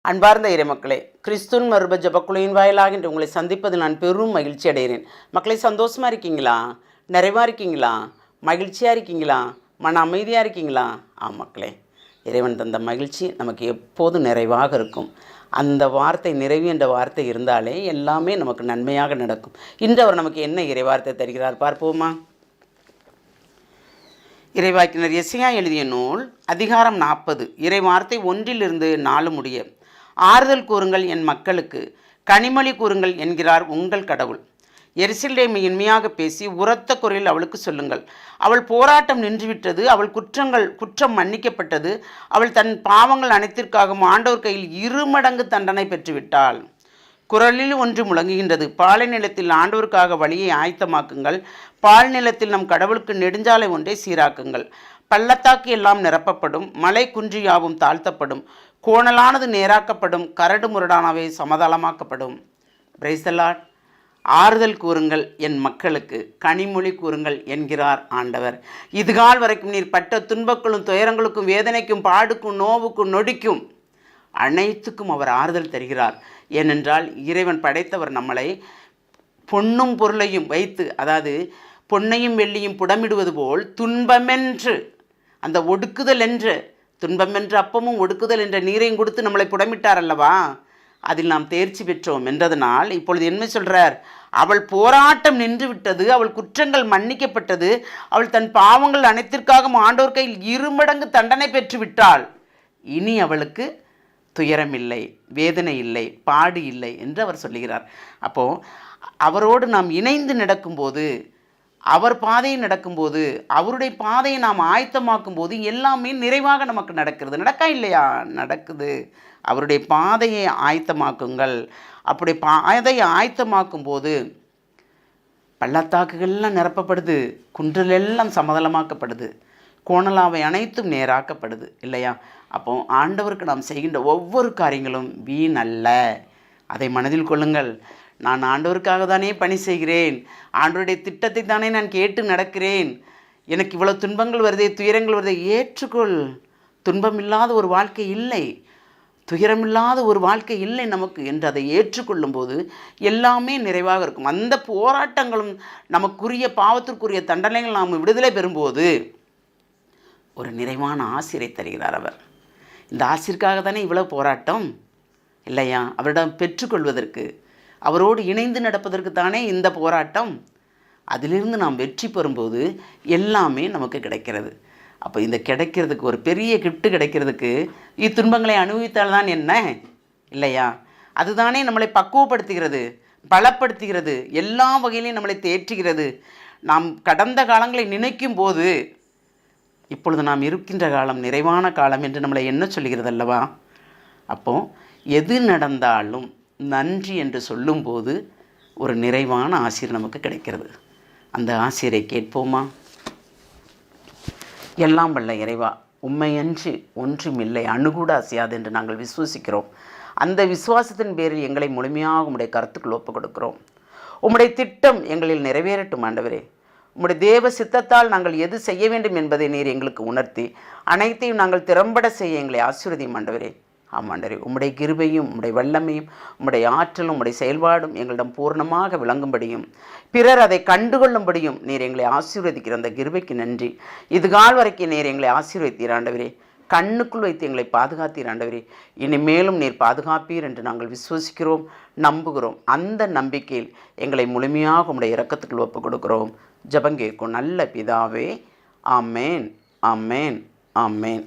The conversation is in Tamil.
அன்பார்ந்த இறைமக்களே, கிறிஸ்துவின் மறுப ஜெபக்குழுவின் வாயிலாக இன்று உங்களை சந்திப்பது நான் பெரும் மகிழ்ச்சி அடைகிறேன். மக்களை, சந்தோஷமாக இருக்கீங்களா? நிறைவாக இருக்கீங்களா? மகிழ்ச்சியாக இருக்கீங்களா? மன அமைதியாக இருக்கீங்களா? மக்களே, இறைவன் தந்த மகிழ்ச்சி நமக்கு எப்போதும் நிறைவாக இருக்கும். அந்த வார்த்தை, நிறைவு என்ற வார்த்தை இருந்தாலே எல்லாமே நமக்கு நன்மையாக நடக்கும். இன்று அவர் நமக்கு என்ன இறைவார்த்தை தருகிறார் பார்ப்போமா? இறைவாக்கினர் எசையா எழுதிய நூல் அதிகாரம் 40, இறைவார்த்தை 1-4 முடிய. ஆறுதல் கூறுங்கள் என் மக்களுக்கு, கனிமொழி கூறுங்கள் என்கிறார் உங்கள் கடவுள். எருசலேமை இன்மையாக பேசி உரத்த குரலில் அவளுக்கு சொல்லுங்கள். அவள் போராட்டம் நின்றுவிட்டது, அவள் குற்றம் மன்னிக்கப்பட்டது, அவள் தன் பாவங்கள் அனைத்திற்காகவும் ஆண்டவர் கையில் 2 மடங்கு தண்டனை பெற்றுவிட்டாள். குரலில் ஒன்று முழங்குகின்றது, பாலை நிலத்தில் ஆண்டவருக்காக வழியை ஆயத்தமாக்குங்கள், பால் நிலத்தில் நம் கடவுளுக்கு நெடுஞ்சாலை ஒன்றை சீராக்குங்கள். பள்ளத்தாக்கு எல்லாம் நிரப்பப்படும், மலை குன்று யாவும் தாழ்த்தப்படும், கோணலானது நேராக்கப்படும், கரடு முரடானவை சமதளமாக்கப்படும். Praise the Lord. ஆறுதல் கூறுங்கள் என் மக்களுக்கு, கனிமொழி கூறுங்கள் என்கிறார் ஆண்டவர். இதுகால் வரைக்கும் நீர் பட்ட துன்பங்களும் துயரங்களுக்கும் வேதனைக்கும் பாடுக்கும் நோவுக்கும் நொடிக்கும் அனைத்துக்கும் அவர் ஆறுதல் தருகிறார். ஏனென்றால் இறைவன் படைத்தவர் நம்மளை பொன்னும் பொருளையும் வைத்து, அதாவது பொன்னையும் வெள்ளியும் புடமிடுவது போல் துன்பமென்று, அந்த ஒடுக்குதல் என்று, துன்பமென்ற அப்பமும் ஒடுக்குதல் என்ற நீரையும் கொடுத்து நம்மளை புடமிட்டார் அல்லவா? அதில் நாம் தேர்ச்சி பெற்றோம் என்றதனால் இப்பொழுது என்ன சொல்கிறார்? அவள் போராட்டம் நின்று விட்டது, அவள் குற்றங்கள் மன்னிக்கப்பட்டது, அவள் தன் பாவங்கள் அனைத்திற்காகவும் ஆண்டோர் கையில் 2 மடங்கு தண்டனை பெற்று விட்டாள். இனி அவளுக்கு துயரம் இல்லை, வேதனை இல்லை, பாடு இல்லை என்று அவர் சொல்லுகிறார். அப்போது அவரோடு நாம் இணைந்து நடக்கும்போது, அவர் பாதையை நடக்கும்போது, அவருடைய பாதையை நாம் ஆயத்தமாக்கும் போது எல்லாமே நிறைவாக நமக்கு நடக்கிறது. நடக்கா இல்லையா? நடக்குது. அவருடைய பாதையை ஆயத்தமாக்குங்கள். அப்படி பாதையை ஆயத்தமாக்கும் போது பள்ளத்தாக்குகள்லாம் நிரப்பப்படுது, குன்றலெல்லாம் சமதளமாக்கப்படுது, கோணலாவை அனைத்தும் நேராக்கப்படுது இல்லையா? அப்போ ஆண்டவருக்கு நாம் செய்கின்ற ஒவ்வொரு காரியங்களும் வீண் அல்ல. அதை மனதில் கொள்ளுங்கள். நான் ஆண்டவருக்காக தானே பணி செய்கிறேன், ஆண்டவருடைய திட்டத்தை தானே நான் கேட்டு நடக்கிறேன், எனக்கு இவ்வளோ துன்பங்கள் வருதே, துயரங்கள் வருதே, ஏற்றுக்கொள். துன்பம் இல்லாத ஒரு வாழ்க்கை இல்லை, துயரமில்லாத ஒரு வாழ்க்கை இல்லை நமக்கு என்று அதை ஏற்றுக்கொள்ளும்போது எல்லாமே நிறைவாக இருக்கும். அந்த போராட்டங்களும் நமக்குரிய பாவத்திற்குரிய தண்டனைகள் நாம் விடுதலை பெறும்போது ஒரு நிறைவான ஆசிரை தருகிறார் அவர். இந்த ஆசிற்காக தானே இவ்வளோ போராட்டம் இல்லையா? அவரிடம் பெற்றுக்கொள்வதற்கு, அவரோடு இணைந்து நடப்பதற்கு தானே இந்த போராட்டம். அதிலிருந்து நாம் வெற்றி பெறும்போது எல்லாமே நமக்கு கிடைக்கிறது. அப்போ இந்த கிடைக்கிறதுக்கு, ஒரு பெரிய கிஃப்ட்டு கிடைக்கிறதுக்கு இத்துன்பங்களை அனுபவித்தால்தான் என்ன இல்லையா? அதுதானே நம்மளை பக்குவப்படுத்துகிறது, பலப்படுத்துகிறது, எல்லா வகையிலையும் நம்மளை தேற்றுகிறது. நாம் கடந்த காலங்களை நினைக்கும் போது இப்பொழுது நாம் இருக்கின்ற காலம் நிறைவான காலம் என்று நம்மளை என்ன சொல்கிறது அல்லவா? அப்போது எது நடந்தாலும் நன்றி என்று சொல்லும்போது ஒரு நிறைவான ஆசிர் நமக்கு கிடைக்கிறது. அந்த ஆசிரை கேட்போமா? எல்லாம் வல்ல இறைவா, உண்மையன்று ஒன்றுமில்லை, அணுகூட அசையாது என்று நாங்கள் விசுவாசிக்கிறோம். அந்த விசுவாசத்தின் பேரில் எங்களை முழுமையாக உம்முடைய கருத்துக்கள் ஒப்புக் கொடுக்கிறோம். உம்முடைய திட்டம் எங்களில் நிறைவேறட்டும் ஆண்டவரே. உம்முடைய தேவ சித்தத்தால் நாங்கள் எது செய்ய வேண்டும் என்பதை நீர் எங்களுக்கு உணர்த்தி அனைத்தையும் நாங்கள் திறம்பட செய்ய எங்களை ஆசீர்வதியும் ஆண்டவரே. ஆமாண்டவரே, உம்முடைய கிருபையும் உம்முடைய வல்லமையும் உம்முடைய ஆற்றலும் உம்முடைய செயல்பாடும் எங்களிடம் பூர்ணமாக விளங்கும்படியும் பிறர் அதை கண்டுகொள்ளும்படியும் நீர் எங்களை ஆசீர்வதிக்கிற அந்த கிருபைக்கு நன்றி. இதுகால் வரைக்கும் நீர் எங்களை ஆசீர்வதித்தீர் ஆண்டவரே. கண்ணுக்குள் வைத்து எங்களை பாதுகாத்தீர் ஆண்டவரே. இனிமேலும் நீர் பாதுகாப்பீர் என்று நாங்கள் விசுவசிக்கிறோம், நம்புகிறோம். அந்த நம்பிக்கையில் எங்களை முழுமையாக உம்முடைய இரக்கத்துக்குள் ஒப்புக் கொடுக்கிறோம். ஜெபம் கேட்கும் நல்ல பிதாவே. ஆமேன், ஆமேன், ஆமேன்.